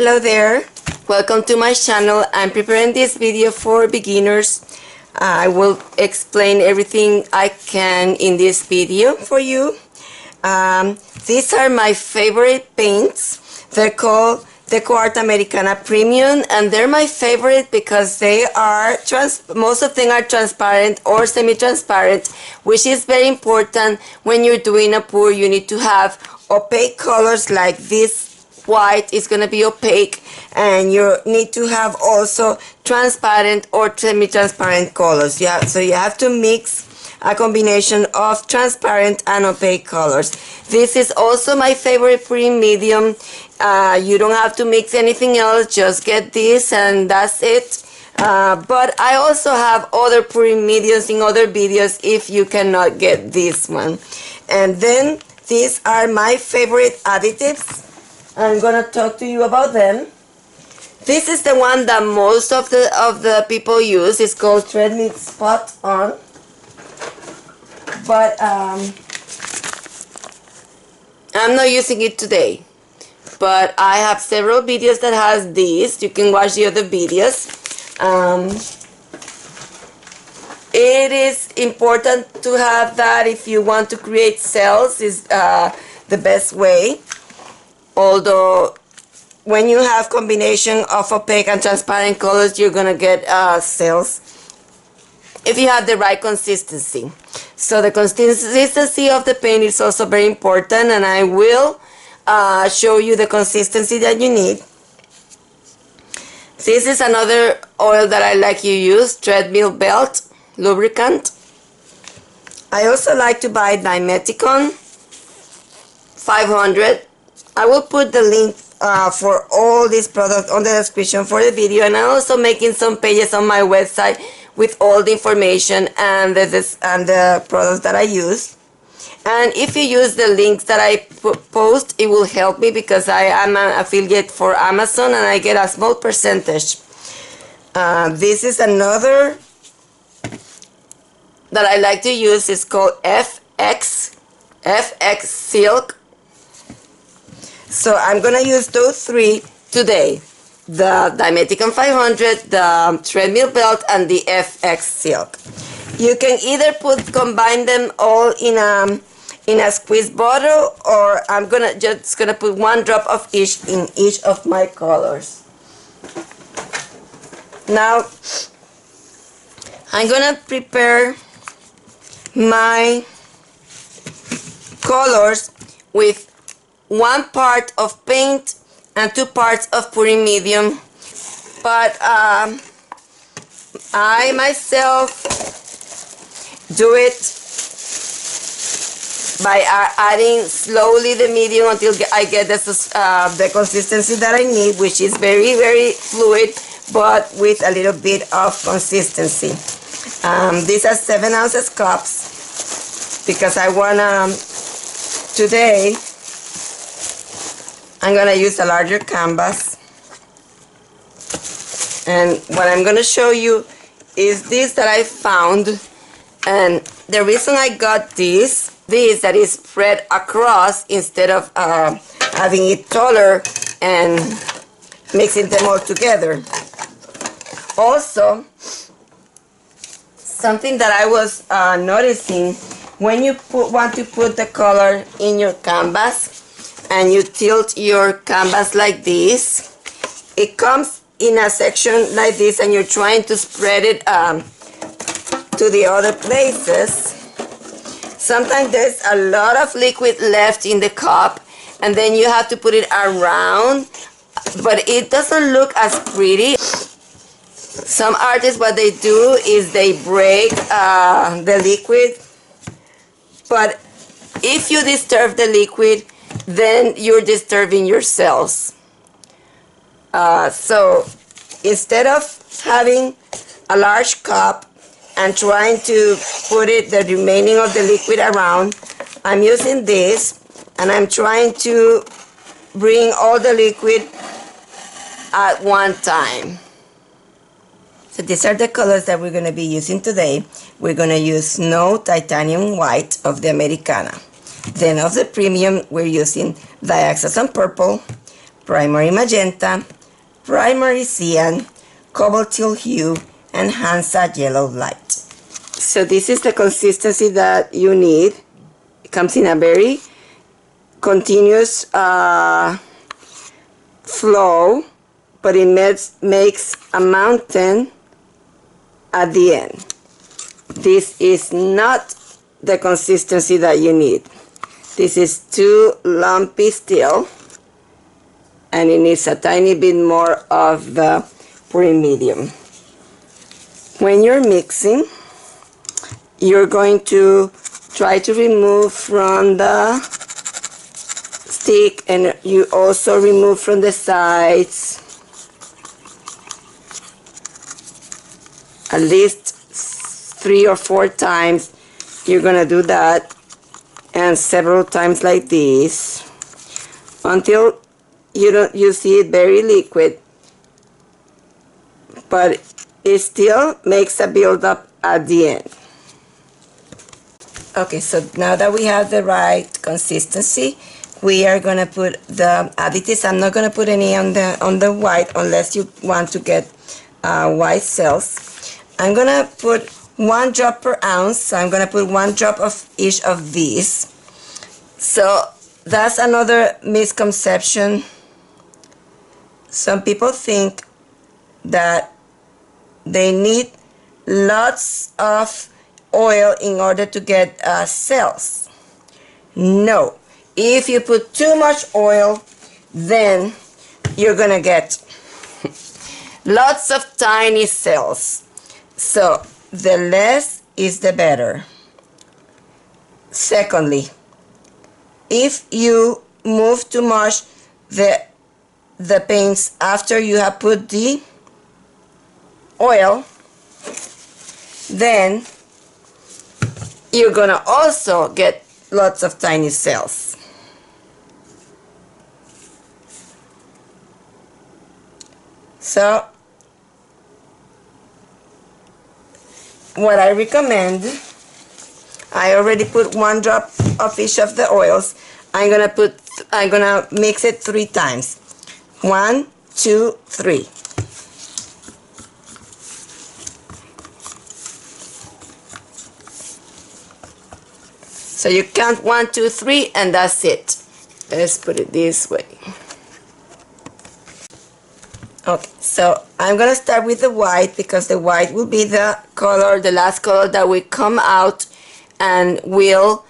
Hello there, welcome to my channel. I'm preparing this video for beginners. I will explain everything I can in this video for you. These are my favorite paints. They're called DecoArt Americana Premium, and they're my favorite because they are most of them are transparent or semi-transparent, which is very important when you're doing a pour. You need to have opaque colors like this. White is going to be opaque, and you need to have also transparent or semi-transparent colors. So you have to mix a combination of transparent and opaque colors. This is also my favorite pouring medium. You don't have to mix anything else, just get this and that's it. But I also have other pouring mediums in other videos if you cannot get this one. And then these are my favorite additives. I'm gonna talk to you about them. This is the one that most of the people use. It's called Treadmill Spot On. But I'm not using it today. But I have several videos that has this. You can watch the other videos. It is important to have that if you want to create cells. Is the best way. Although when you have combination of opaque and transparent colors, you're gonna get cells if you have the right consistency. So the consistency of the paint is also very important, and I will show you the consistency that you need. This is another oil that I like you use, treadmill belt lubricant. I also like to buy Dimethicone 500. I will put the link for all these products on the description for the video, and I'm also making some pages on my website with all the information and the products that I use. And if you use the links that I post, it will help me because I am an affiliate for Amazon and I get a small percentage. This is another that I like to use. It's called FX Silk. So I'm gonna use those three today: the Dimethicone 500, the treadmill belt, and the FX Silk. You can either combine them all in a squeeze bottle, or I'm just gonna put one drop of each in each of my colors. Now I'm gonna prepare my colors with 1 part of paint and 2 parts of pouring medium, but I myself do it by adding slowly the medium until I get the consistency that I need, which is very, very fluid, but with a little bit of consistency. These are 7 ounces cups because I want today I'm gonna use a larger canvas, and what I'm gonna show you is this that I found. And the reason I got this that is spread across instead of having it taller and mixing them all together. Also, something that I was noticing, when you want to put the color in your canvas and you tilt your canvas like this, it comes in a section like this, and you're trying to spread it to the other places. Sometimes there's a lot of liquid left in the cup, and then you have to put it around, but it doesn't look as pretty. Some artists, what they do is they break the liquid, but if you disturb the liquid, then you're disturbing yourselves. So instead of having a large cup and trying to put the remaining of the liquid around, I'm using this, and I'm trying to bring all the liquid at one time. So these are the colors that we're going to be using today. We're going to use Snow Titanium White of the Americana. Then of the Premium, we're using Dioxazine Purple, Primary Magenta, Primary Cyan, Cobalt Teal Hue, and Hansa Yellow Light. So this is the consistency that you need. It comes in a very continuous flow, but it makes a mountain at the end. This is not the consistency that you need. This is too lumpy still, and it needs a tiny bit more of the pouring medium. When you're mixing, you're going to try to remove from the stick, and you also remove from the sides at least 3 or 4 times. You're gonna do that, and several times like this until you see it very liquid, but it still makes a build-up at the end. Okay, so now that we have the right consistency, we are gonna put the additives. I'm not gonna put any on the white unless you want to get white cells. I'm gonna put 1 drop per ounce, so I'm gonna put 1 drop of each of these. So that's another misconception. Some people think that they need lots of oil in order to get cells. No. If you put too much oil, then you're gonna get lots of tiny cells. So the less is the better. Secondly, if you move too much the paints after you have put the oil, then you're gonna also get lots of tiny cells. So what I recommend, I already put 1 drop of each of the oils. I'm gonna mix it 3 times. 1, 2, 3. So you count 1, 2, 3, and that's it. Let's put it this way. Okay, so I'm gonna start with the white because the white will be the color, the last color that will come out and will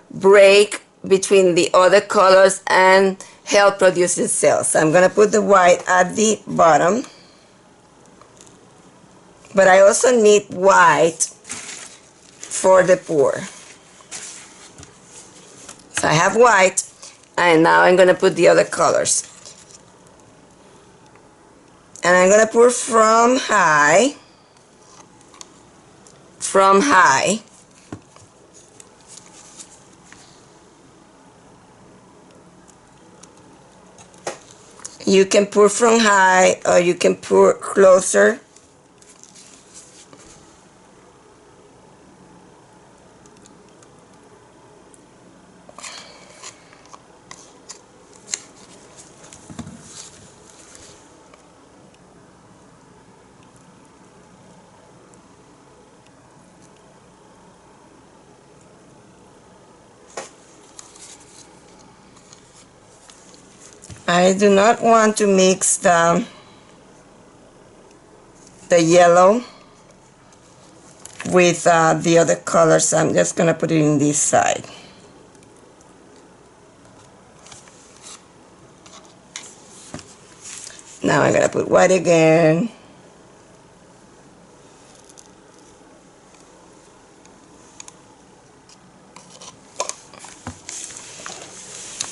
break between the other colors and help producing cells. So I'm gonna put the white at the bottom, but I also need white for the pour. So I have white, and now I'm gonna put the other colors. And I'm gonna pour from high. You can pour from high, or you can pour closer. I do not want to mix the yellow with the other colors. I'm just going to put it in this side. Now I'm going to put white again.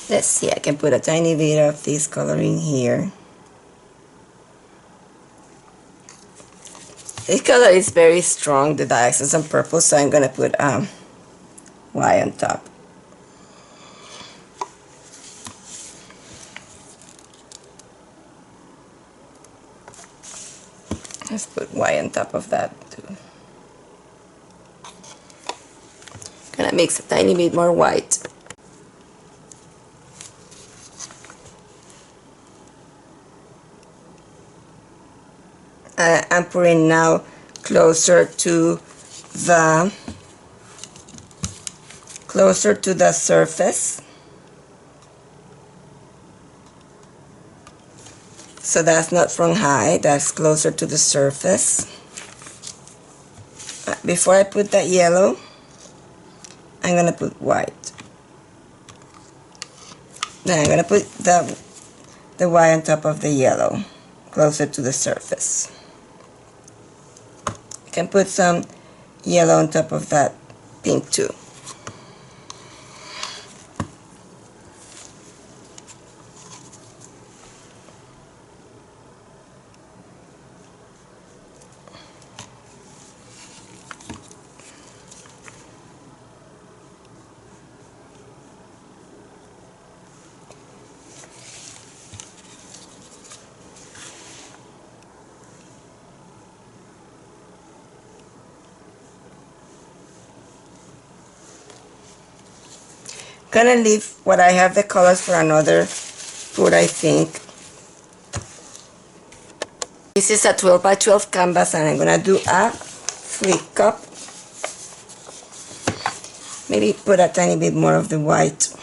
Let's see, I can put a tiny bit of this color in here. This color is very strong, the Dioxazine Purple, so I'm going to put white on top. Let's put white on top of that too. Gonna mix a tiny bit more white. I'm pouring now closer to the surface. So that's not from high, that's closer to the surface. Before I put that yellow, I'm gonna put white. Then I'm gonna put the white on top of the yellow, closer to the surface. You can put some yellow on top of that pink too. Gonna leave what I have the colors for another pour, I think. This is a 12 by 12 canvas, and I'm gonna do a flip cup. Maybe put a tiny bit more of the white.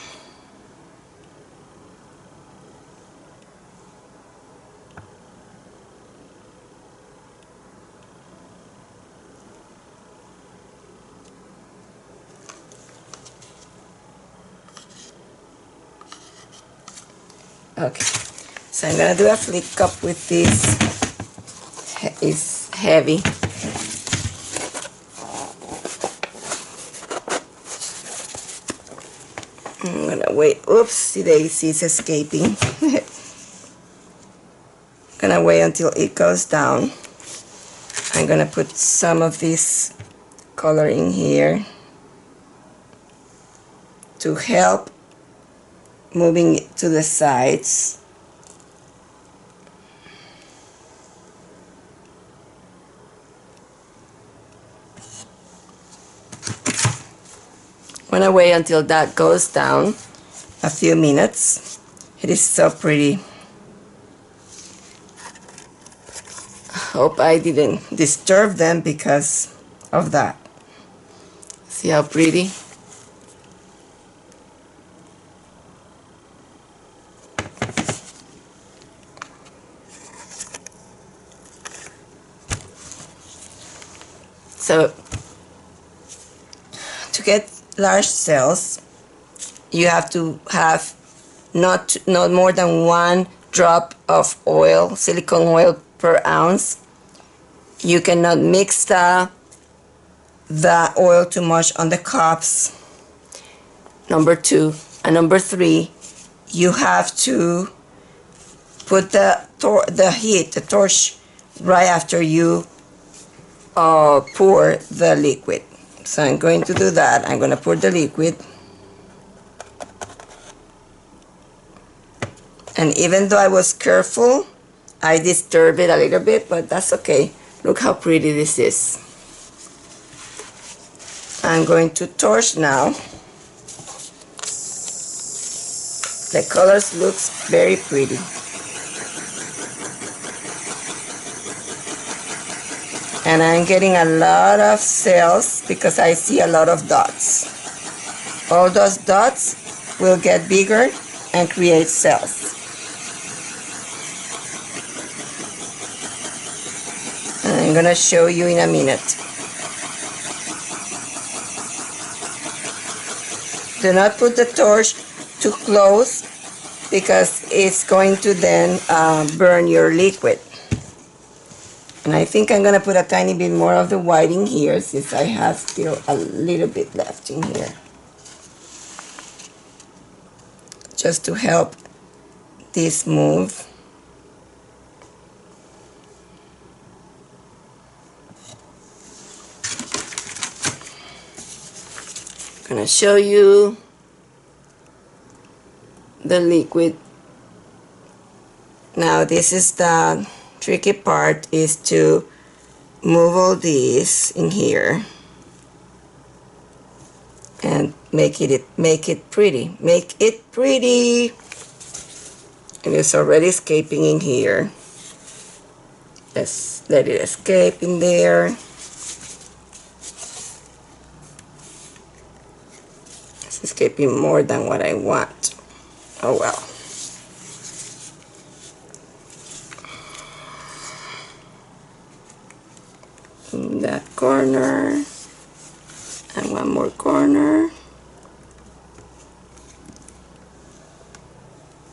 Okay, so I'm gonna do a flip cup with this. It's heavy. I'm gonna wait. Oops, the AC is escaping. Gonna wait until it goes down. I'm gonna put some of this color in here to help moving it to the sides. I'm gonna wait until that goes down a few minutes. It is so pretty. Hope I didn't disturb them because of that. See how pretty? So, to get large cells, you have to have not more than 1 drop of oil, silicone oil per ounce. You cannot mix the oil too much on the cups. Number 2. And number 3, you have to put the torch right after you pour the liquid. So I'm going to do that. I'm going to pour the liquid. And even though I was careful, I disturbed it a little bit, but that's okay. Look how pretty this is. I'm going to torch now. The colors looks very pretty. And I'm getting a lot of cells because I see a lot of dots. All those dots will get bigger and create cells. And I'm gonna show you in a minute. Do not put the torch too close because it's going to then burn your liquid. And I think I'm going to put a tiny bit more of the white in here since I have still a little bit left in here. Just to help this move. I'm going to show you the liquid. Now this is the tricky part, is to move all these in here and make it pretty. Make it pretty. And it's already escaping in here. Let's let it escape in there. It's escaping more than what I want. Oh well. In that corner. And one more corner.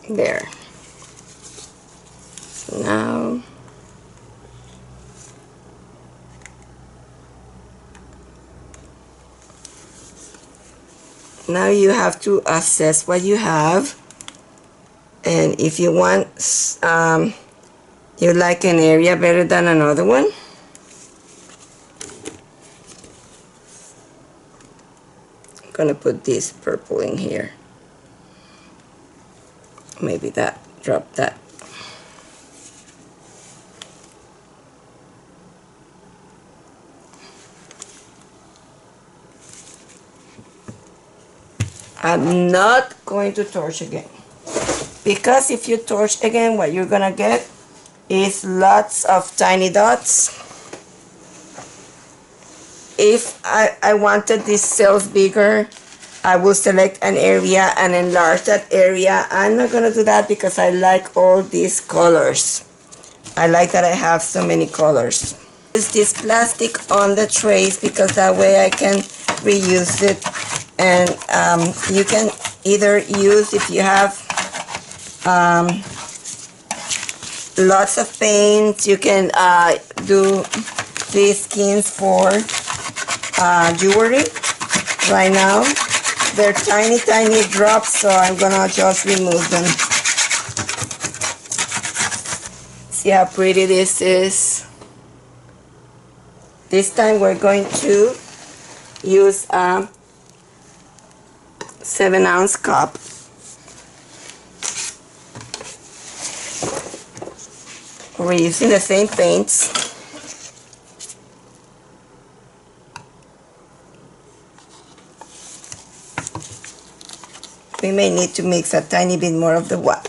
There. So now you have to assess what you have, and if you want you like an area better than another one, I'm gonna put this purple in here. Maybe that, drop that. I'm not going to torch again, because if you torch again, what you're gonna get is lots of tiny dots. If I wanted these cells bigger, I will select an area and enlarge that area. I'm not gonna do that because I like all these colors. I like that I have so many colors. Use this plastic on the trays because that way I can reuse it. And you can either use, if you have lots of paints, you can do these skins for jewelry. Right now they're tiny drops, so I'm gonna just remove them. See how pretty this is. This time we're going to use 7-ounce cup. We're using the same paints. We may need to mix a tiny bit more of the white.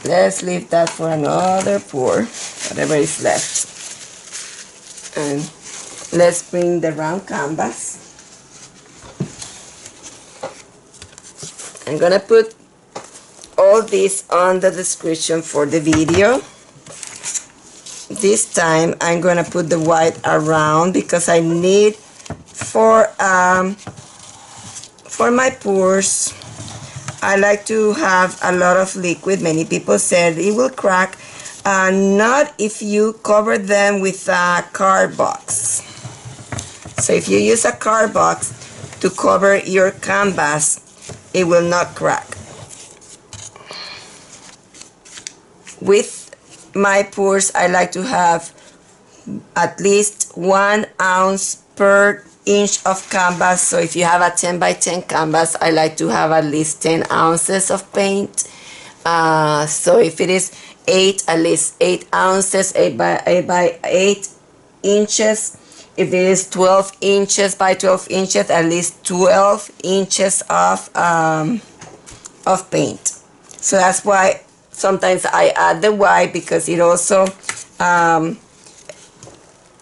Let's leave that for another pour, whatever is left. And let's bring the round canvas. I'm gonna put all this on the description for the video. This time I'm gonna put the white around because I need for my pours. I like to have a lot of liquid. Many people said it will crack. Not if you cover them with a card box. So if you use a card box to cover your canvas, it will not crack. With my pours, I like to have at least 1 ounce per inch of canvas. So if you have a 10 by 10 canvas, I like to have at least 10 ounces of paint. So if it is 8, at least 8 ounces, 8 by 8 inches. if it is 12 inches by 12 inches, at least 12 inches of paint. So that's why sometimes I add the white, because it also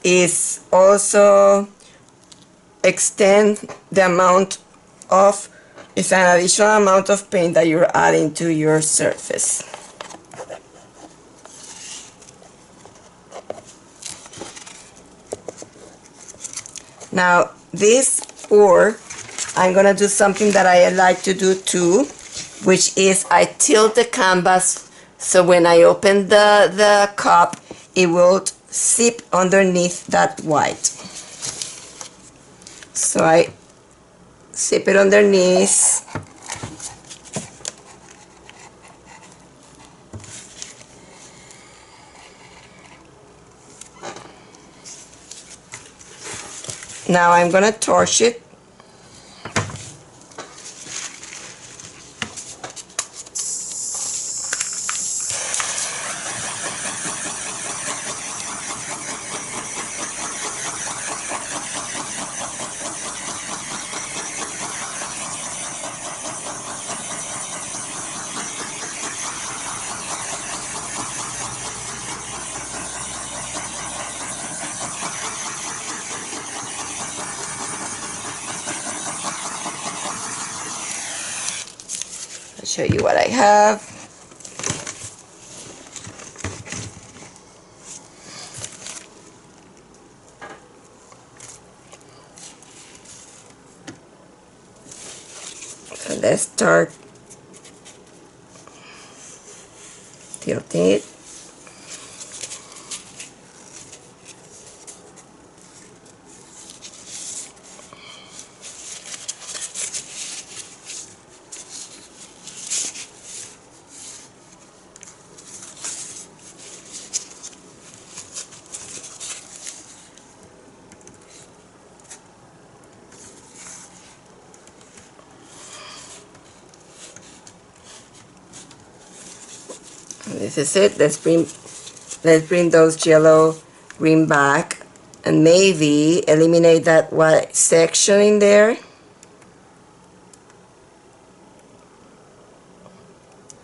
is also extend the amount of, it's an additional amount of paint that you're adding to your surface. Now this pour, I'm gonna do something that I like to do too, which is I tilt the canvas so when I open the cup, it will seep underneath that white. So I seep it underneath. Now I'm gonna torch it. Show you what I have. So let's start tilting it. This is it. Let's bring those yellow green back and maybe eliminate that white section in there.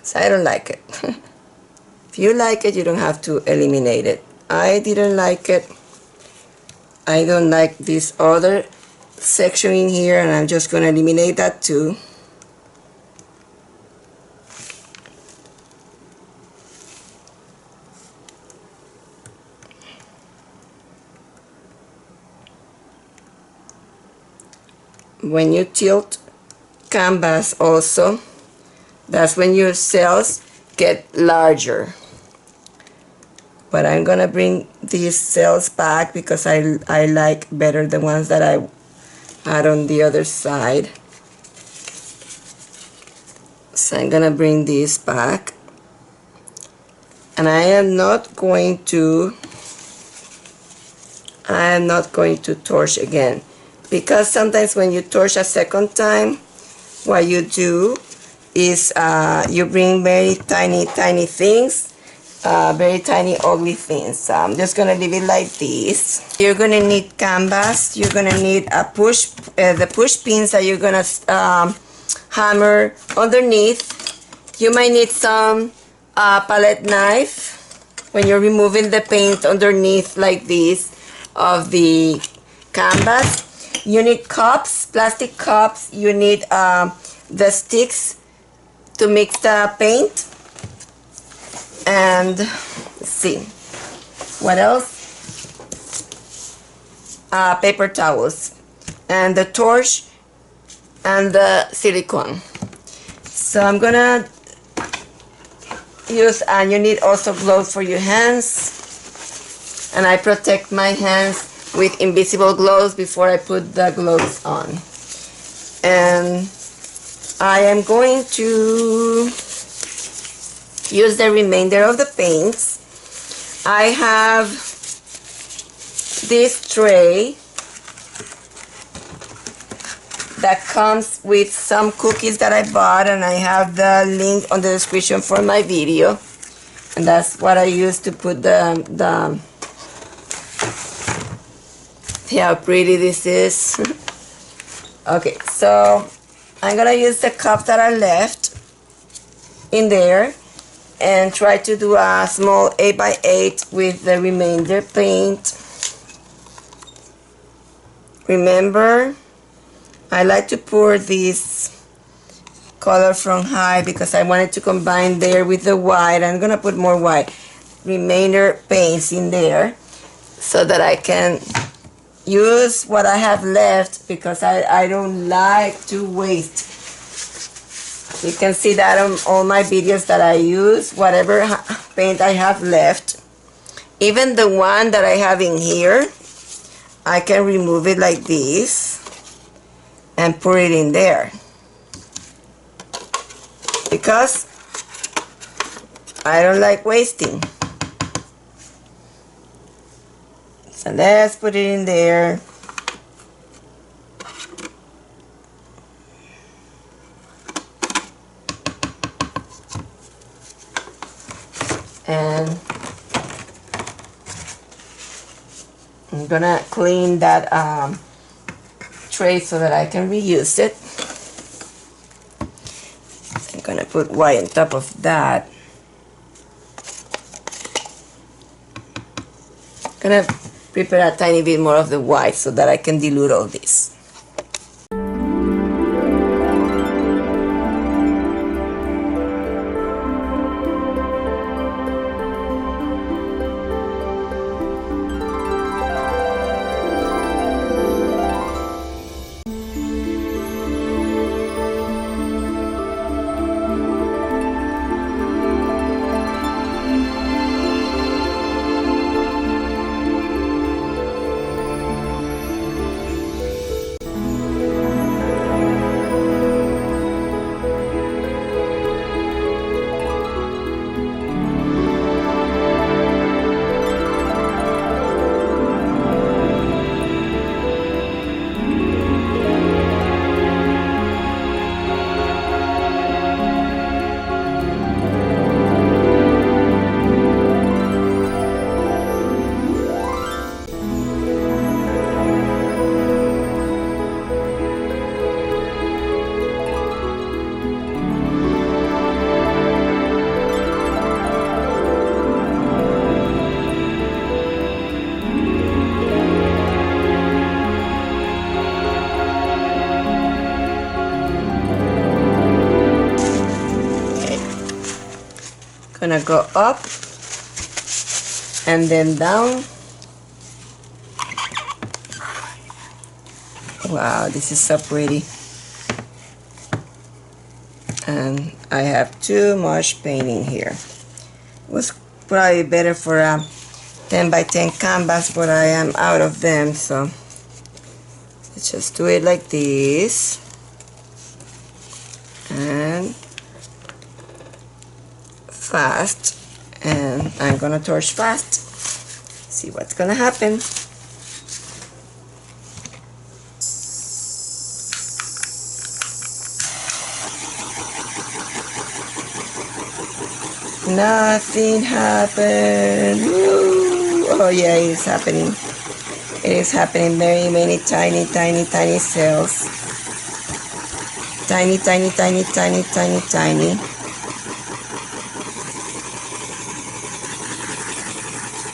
So I don't like it. If you like it, you don't have to eliminate it. I didn't like it. I don't like this other section in here, and I'm just going to eliminate that too. When you tilt canvas also, that's when your cells get larger. But I'm gonna bring these cells back because I like better the ones that I had on the other side. So I'm gonna bring these back, and I am not going to torch again, because sometimes when you torch a second time, what you do is you bring very tiny things, very tiny ugly things. So I'm just gonna leave it like this. You're gonna need canvas. You're gonna need a the push pins that you're gonna hammer underneath. You might need some palette knife when you're removing the paint underneath like this of the canvas. You need cups, plastic cups. You need the sticks to mix the paint. And let's see, what else? Paper towels, and the torch, and the silicone. So I'm gonna use, and you need also gloves for your hands, and I protect my hands with invisible gloves before I put the gloves on. And I am going to use the remainder of the paints. I have this tray that comes with some cookies that I bought, and I have the link on the description for my video, and that's what I use to put the See how pretty this is. Okay, so I'm gonna use the cup that I left in there and try to do a small 8x8 with the remainder paint. Remember, I like to pour this color from high because I wanted to combine there with the white. I'm gonna put more white remainder paints in there so that I can use what I have left, because I don't like to waste. You can see that on all my videos that I use whatever paint I have left. Even the one that I have in here, I can remove it like this and put it in there, because I don't like wasting. So let's put it in there. And I'm gonna clean that tray so that I can reuse it. I'm gonna put white on top of that. Gonna prepare a tiny bit more of the white so that I can dilute all this. Gonna go up and then down. Wow, this is so pretty. And I have too much paint in here. It was probably better for a 10 by 10 canvas, but I am out of them, so let's just do it like this. And fast, and I'm gonna torch fast. See what's gonna happen. Nothing happened. Woo. Oh yeah, it is happening. It is happening. Very many tiny cells. Tiny.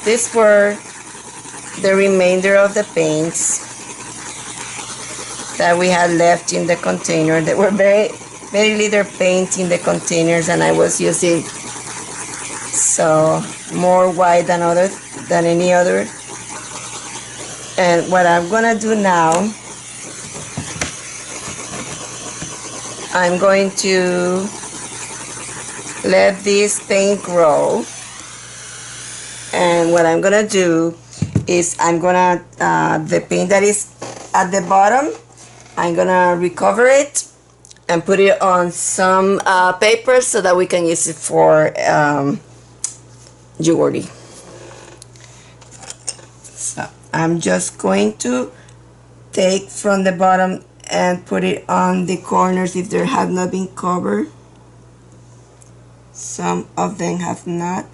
These were the remainder of the paints that we had left in the container. There were very little paint in the containers, and I was using so more white than any other. And what I'm gonna do now, I'm going to let this paint grow. And what I'm gonna do is the paint that is at the bottom, I'm gonna recover it and put it on some paper so that we can use it for jewelry. So I'm just going to take from the bottom and put it on the corners if they have not been covered. Some of them have not.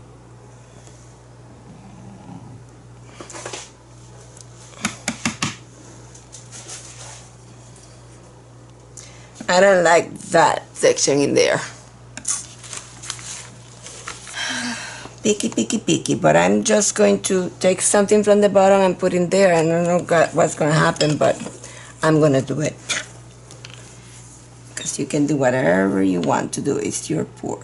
I don't like that section in there. Picky, picky, picky, but I'm just going to take something from the bottom and put in there. I don't know what's going to happen, but I'm going to do it. Because you can do whatever you want to do. It's your pour.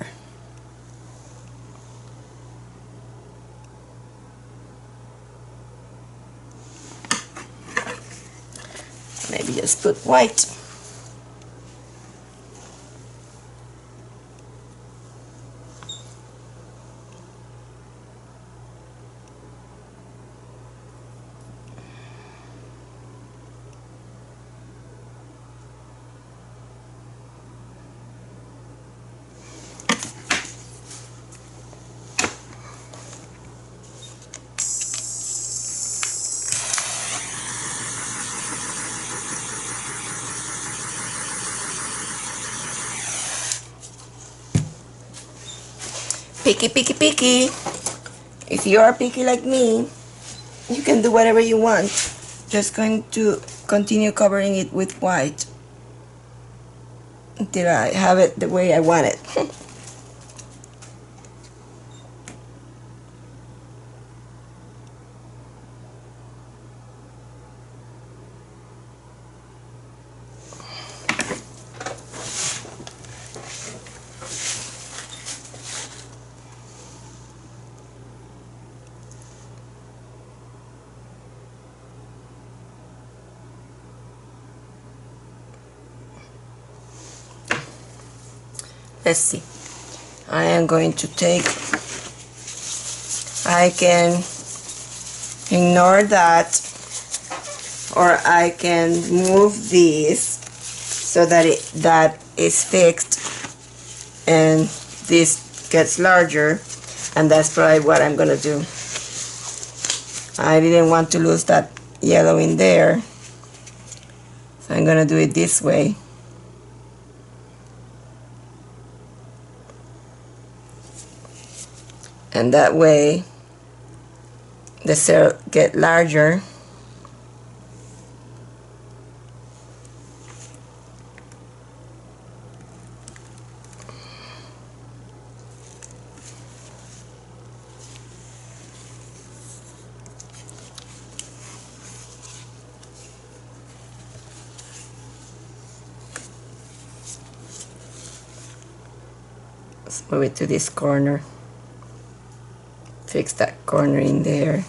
Maybe just put white. Picky, picky, picky. If you are picky like me, you can do whatever you want. Just going to continue covering it with white until I have it the way I want it. Let's see. I am going to take, I can ignore that, or I can move this so that that is fixed and this gets larger, and that's probably what I'm gonna do. I didn't want to lose that yellow in there, so I'm gonna do it this way. And that way the cell get larger. Let's move it to this corner. Fix that corner in there.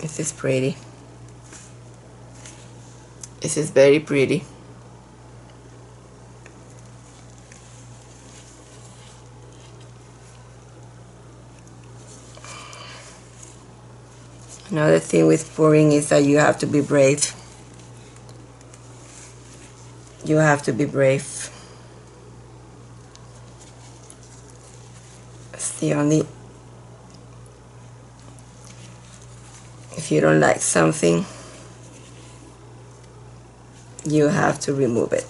This is pretty. This is very pretty. Another thing with pouring is that you have to be brave. You have to be brave. That's the only... If you don't like something, you have to remove it.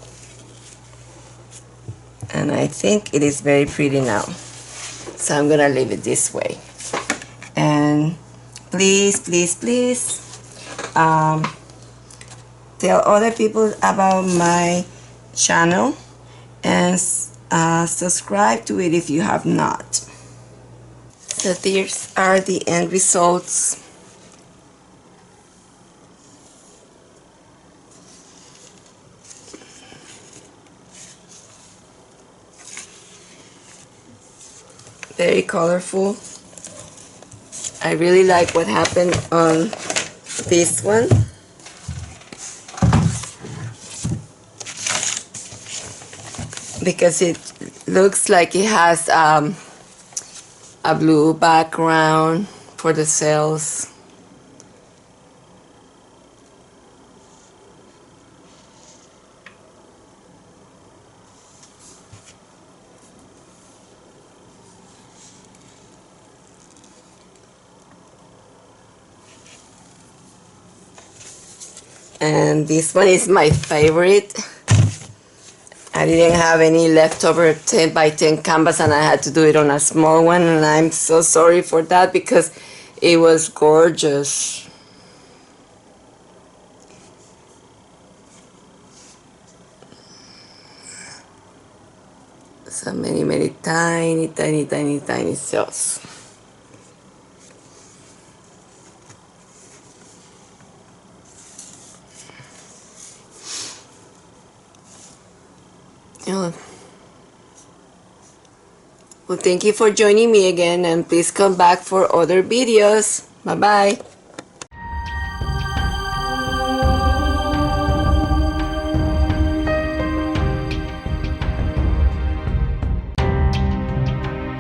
And I think it is very pretty now. So I'm gonna leave it this way. And please, please, please tell other people about my channel and subscribe to it if you have not. So these are the end results. Very colorful. I really like what happened on this one. Because it looks like it has a blue background for the cells. And this one is my favorite. I didn't have any leftover 10 by 10 canvas, and I had to do it on a small one, and I'm so sorry for that because it was gorgeous. So many tiny cells. Well, thank you for joining me again, and please come back for other videos. Bye bye.